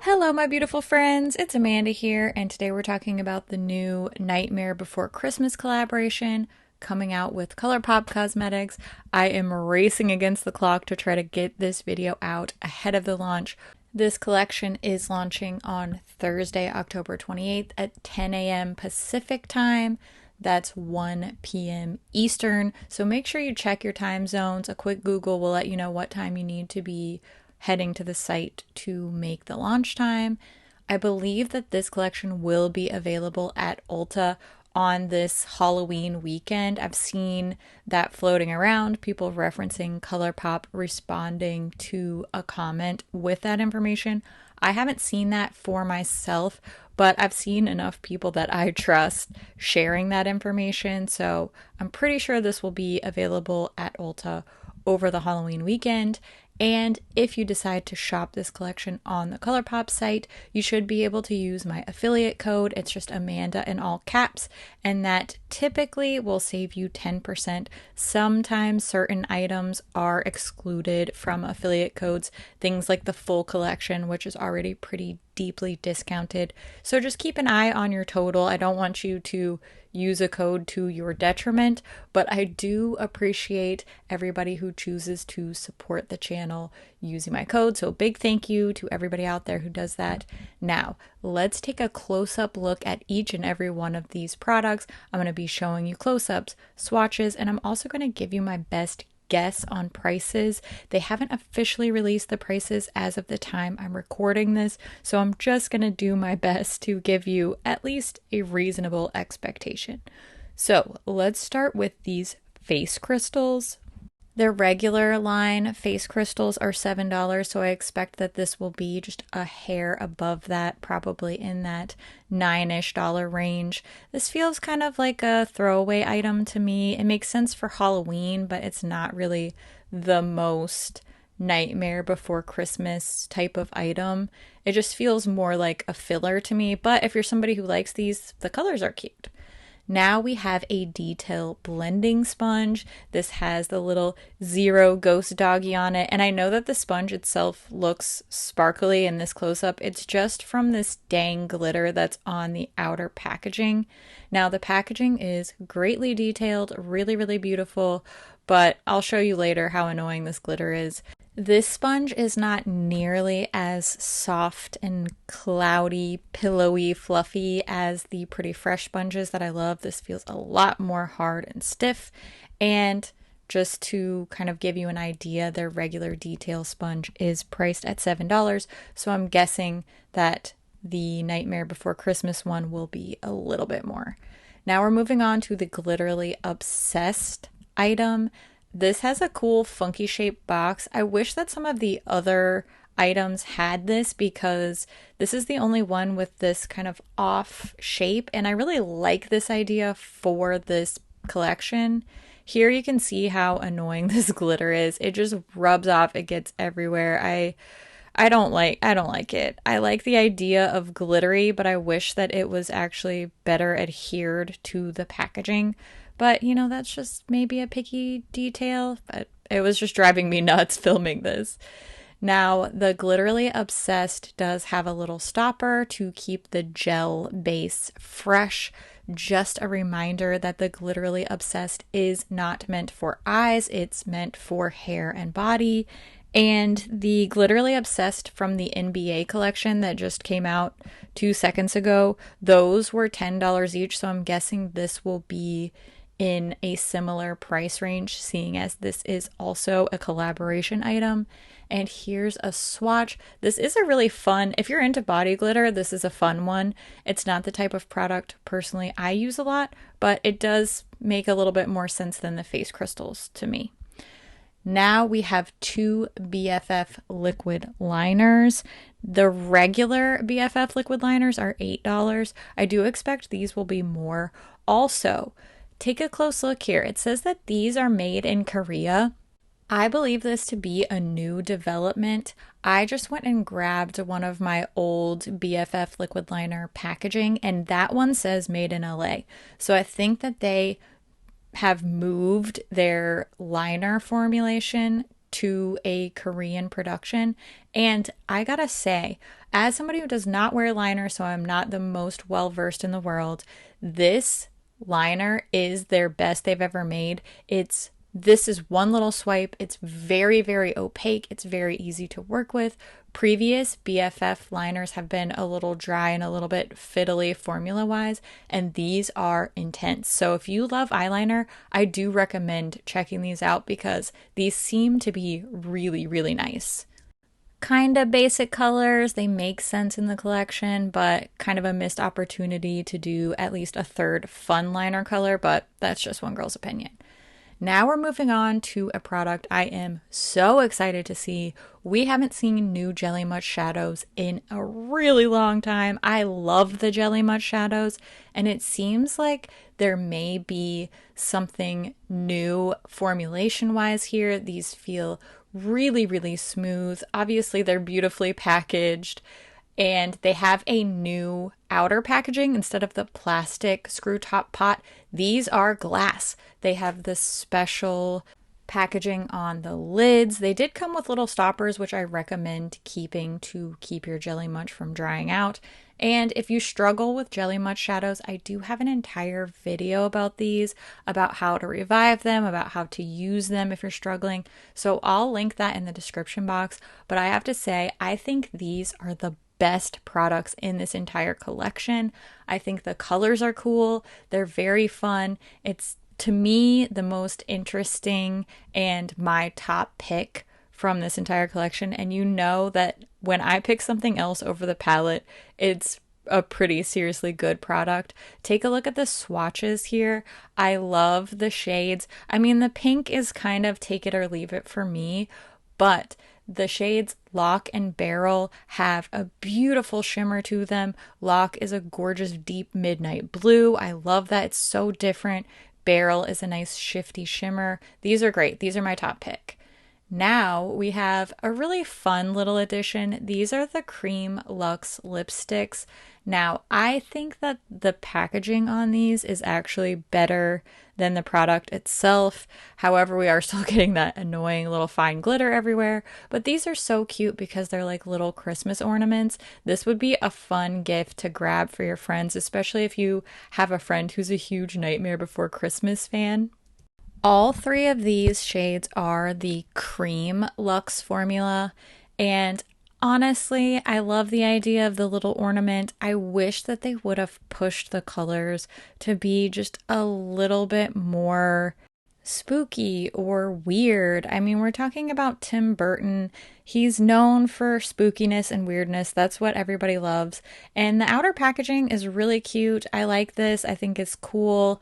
Hello my beautiful friends, it's Amanda here, and today we're talking about the new Nightmare Before Christmas collaboration coming out with ColourPop Cosmetics. I am racing against the clock to try to get this video out ahead of the launch. This collection is launching on Thursday, October 28th at 10 a.m. Pacific time. That's 1 p.m. Eastern, so make sure you check your time zones. A quick Google will let you know what time you need to be heading to the site to make the launch time. I believe that this collection will be available at Ulta on this Halloween weekend. I've seen that floating around, people referencing ColourPop responding to a comment with that information. I haven't seen that for myself, but I've seen enough people that I trust sharing that information, so I'm pretty sure this will be available at Ulta over the Halloween weekend. And if you decide to shop this collection on the ColourPop site, you should be able to use my affiliate code. It's just Amanda in all caps, and that typically will save you 10%. Sometimes certain items are excluded from affiliate codes, things like the full collection, which is already pretty deeply discounted. So just keep an eye on your total. I don't want you to use a code to your detriment, but I do appreciate everybody who chooses to support the channel using my code. So big thank you to everybody out there who does that. Now, let's take a close-up look at each and every one of these products. I'm going to be showing you close-ups, swatches, and I'm also going to give you my best guess on prices. They haven't officially released the prices as of the time I'm recording this, so I'm just going to do my best to give you at least a reasonable expectation. So let's start with these face crystals. Their regular line face crystals are $7, so I expect that this will be just a hair above that, probably in that $9-ish range. This feels kind of like a throwaway item to me. It makes sense for Halloween, but it's not really the most Nightmare Before Christmas type of item. It just feels more like a filler to me, but if you're somebody who likes these, the colors are cute. Now we have a detail blending sponge. This has the little zero ghost doggy on it. And I know that the sponge itself looks sparkly in this close-up. It's just from this dang glitter that's on the outer packaging. Now the packaging is greatly detailed, really, really beautiful, but I'll show you later how annoying this glitter is. This sponge is not nearly as soft and cloudy, pillowy, fluffy as the Pretty Fresh sponges that I love. This feels a lot more hard and stiff. And just to kind of give you an idea, their regular detail sponge is priced at $7. So I'm guessing that the Nightmare Before Christmas one will be a little bit more. Now we're moving on to the Glitterally Obsessed item. This has a cool funky shaped box. I wish that some of the other items had this because this is the only one with this kind of off shape, and I really like this idea for this collection. Here you can see how annoying this glitter is. It just rubs off, it gets everywhere. I don't like it. I like the idea of glittery, but I wish that it was actually better adhered to the packaging. But, you know, that's just maybe a picky detail, but it was just driving me nuts filming this. Now, the Glitterally Obsessed does have a little stopper to keep the gel base fresh. Just a reminder that the Glitterally Obsessed is not meant for eyes, it's meant for hair and body. And the Glitterally Obsessed from the NBA collection that just came out 2 seconds ago, those were $10 each, so I'm guessing this will be in a similar price range, seeing as this is also a collaboration item. And here's a swatch. This is a really fun, if you're into body glitter, this is a fun one. It's not the type of product personally I use a lot, but it does make a little bit more sense than the face crystals to me. Now we have two BFF liquid liners. The regular BFF liquid liners are $8. I do expect these will be more. Also, take a close look here. It says that these are made in Korea. I believe this to be a new development. I just went and grabbed one of my old BFF liquid liner packaging, and that one says made in LA. So I think that they have moved their liner formulation to a Korean production. And I gotta say, as somebody who does not wear liner, so I'm not the most well versed in the world, this liner is their best they've ever made. This is one little swipe. It's very, very opaque. It's very easy to work with. Previous BFF liners have been a little dry and a little bit fiddly formula wise, and these are intense. So if you love eyeliner, I do recommend checking these out because these seem to be really, really nice. Kind of basic colors, they make sense in the collection, but kind of a missed opportunity to do at least a third fun liner color, but that's just one girl's opinion. Now we're moving on to a product I am so excited to see. We haven't seen new Jelly Much shadows in a really long time. I love the Jelly Much shadows, and it seems like there may be something new formulation-wise here. These feel really, really smooth. Obviously, they're beautifully packaged. And they have a new outer packaging instead of the plastic screw top pot. These are glass. They have this special packaging on the lids. They did come with little stoppers, which I recommend keeping to keep your Jelly Much from drying out. And if you struggle with Jelly Much shadows, I do have an entire video about these, about how to revive them, about how to use them if you're struggling. So I'll link that in the description box. But I have to say, I think these are the best products in this entire collection. I think the colors are cool. They're very fun. It's, to me, the most interesting and my top pick from this entire collection. And you know that when I pick something else over the palette, it's a pretty seriously good product. Take a look at the swatches here. I love the shades. I mean, the pink is kind of take it or leave it for me, but the shades Lock and Barrel have a beautiful shimmer to them. Lock is a gorgeous deep midnight blue. I love that. It's so different. Barrel is a nice shifty shimmer. These are great. These are my top pick. Now we have a really fun little addition. These are the Cream Luxe lipsticks. Now, I think that the packaging on these is actually better than the product itself. However, we are still getting that annoying little fine glitter everywhere. But these are so cute because they're like little Christmas ornaments. This would be a fun gift to grab for your friends, especially if you have a friend who's a huge Nightmare Before Christmas fan. All three of these shades are the Cream Luxe formula, and honestly, I love the idea of the little ornament. I wish that they would have pushed the colors to be just a little bit more spooky or weird. I mean, we're talking about Tim Burton. He's known for spookiness and weirdness. That's what everybody loves. And the outer packaging is really cute. I like this. I think it's cool.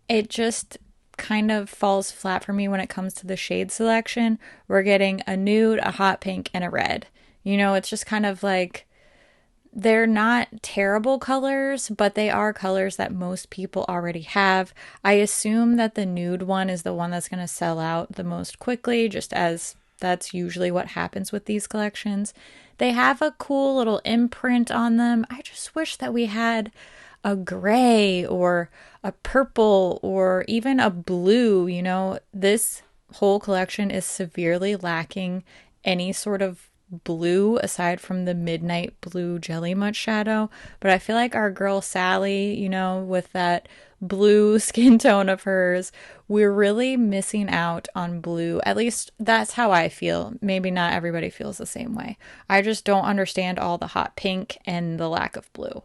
It just kind of falls flat for me when it comes to the shade selection. We're getting a nude, a hot pink, and a red. You know, it's just kind of like, they're not terrible colors, but they are colors that most people already have. I assume that the nude one is the one that's going to sell out the most quickly, just as that's usually what happens with these collections. They have a cool little imprint on them. I just wish that we had a gray or a purple or even a blue. You know, this whole collection is severely lacking any sort of blue aside from the midnight blue Jelly Much shadow. But I feel like our girl Sally, you know, with that blue skin tone of hers, we're really missing out on blue. At least that's how I feel. Maybe not everybody feels the same way. I just don't understand all the hot pink and the lack of blue.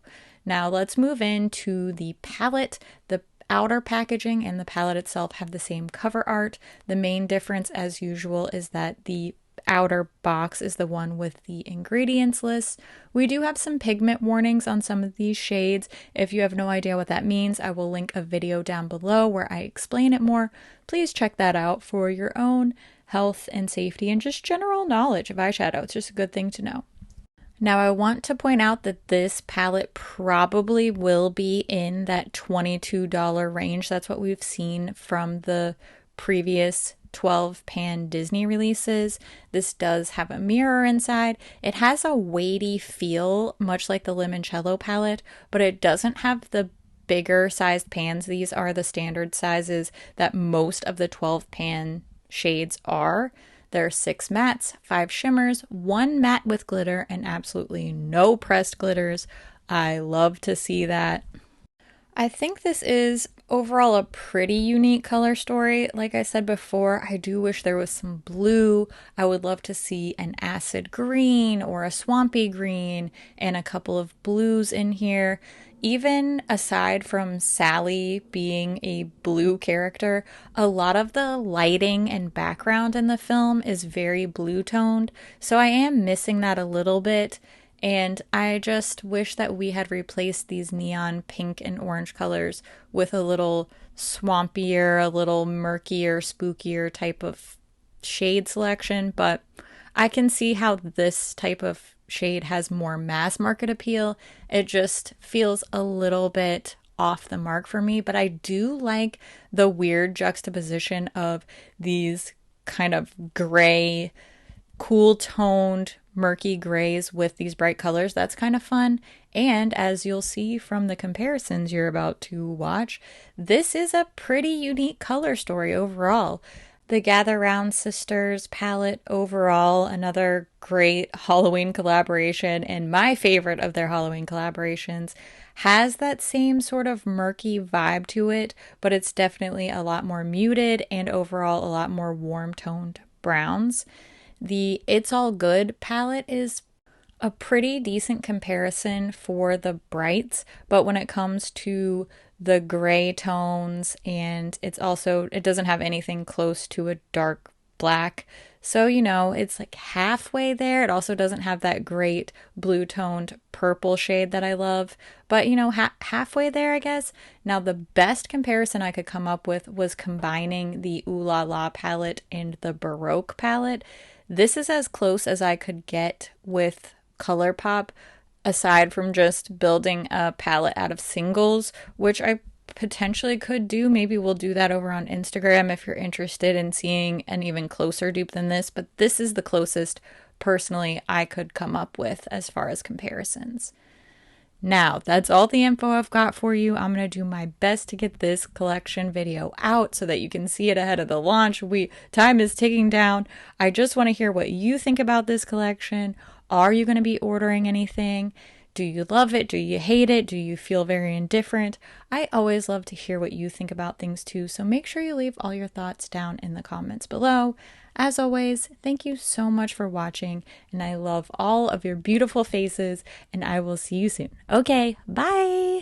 Now let's move into the palette. The outer packaging and the palette itself have the same cover art. The main difference, as usual, is that the outer box is the one with the ingredients list. We do have some pigment warnings on some of these shades. If you have no idea what that means, I will link a video down below where I explain it more. Please check that out for your own health and safety and just general knowledge of eyeshadow. It's just a good thing to know. Now, I want to point out that this palette probably will be in that $22 range. That's what we've seen from the previous 12 pan Disney releases. This does have a mirror inside. It has a weighty feel, much like the Limoncello palette, but it doesn't have the bigger sized pans. These are the standard sizes that most of the 12 pan shades are. There are 6 mattes, 5 shimmers, 1 matte with glitter, and absolutely no pressed glitters. I love to see that. I think this is overall a pretty unique color story. Like I said before, I do wish there was some blue. I would love to see an acid green or a swampy green and a couple of blues in here. Even aside from Sally being a blue character, a lot of the lighting and background in the film is very blue toned, so I am missing that a little bit. And I just wish that we had replaced these neon pink and orange colors with a little swampier, a little murkier, spookier type of shade selection. But I can see how this type of shade has more mass market appeal. It just feels a little bit off the mark for me. But I do like the weird juxtaposition of these kind of gray, cool toned, murky grays with these bright colors. That's kind of fun. And as you'll see from the comparisons you're about to watch, this is a pretty unique color story overall. The Gather Round Sisters palette overall, another great Halloween collaboration, and my favorite of their Halloween collaborations, has that same sort of murky vibe to it, but it's definitely a lot more muted and overall a lot more warm toned browns. The It's All Good palette is a pretty decent comparison for the brights, but when it comes to the gray tones, and it doesn't have anything close to a dark black. So, it's like halfway there. It also doesn't have that great blue toned purple shade that I love, but halfway there, I guess. Now, the best comparison I could come up with was combining the Ooh La La palette and the Baroque palette. This is as close as I could get with ColourPop, aside from just building a palette out of singles, which I potentially could do. Maybe we'll do that over on Instagram if you're interested in seeing an even closer dupe than this, but this is the closest personally I could come up with as far as comparisons. Now, that's all the info I've got for you. I'm going to do my best to get this collection video out so that you can see it ahead of the launch. Time is ticking down. I just want to hear what you think about this collection. Are you going to be ordering anything? Do you love it? Do you hate it? Do you feel very indifferent? I always love to hear what you think about things too, so make sure you leave all your thoughts down in the comments below. As always, thank you so much for watching, and I love all of your beautiful faces, and I will see you soon. Okay, bye!